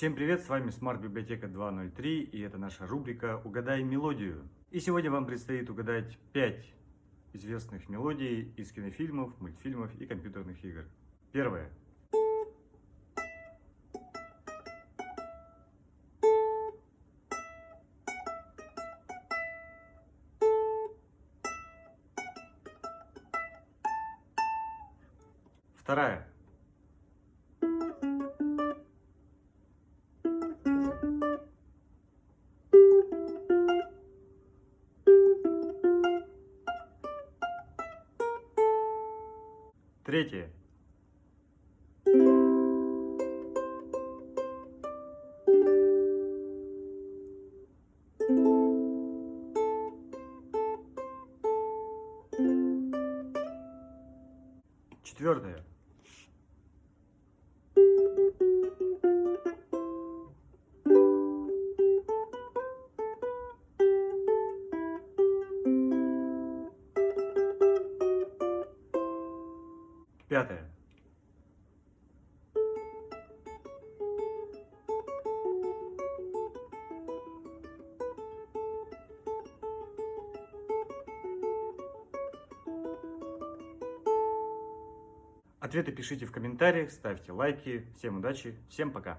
Всем привет, с вами Smart Библиотека 2.0.3 и это наша рубрика «Угадай мелодию». И сегодня вам предстоит угадать 5 известных мелодий из кинофильмов, мультфильмов и компьютерных игр. Первое. Вторая. Третье. Четвертое. Пятое. Ответы пишите в комментариях, ставьте лайки. Всем удачи, всем пока!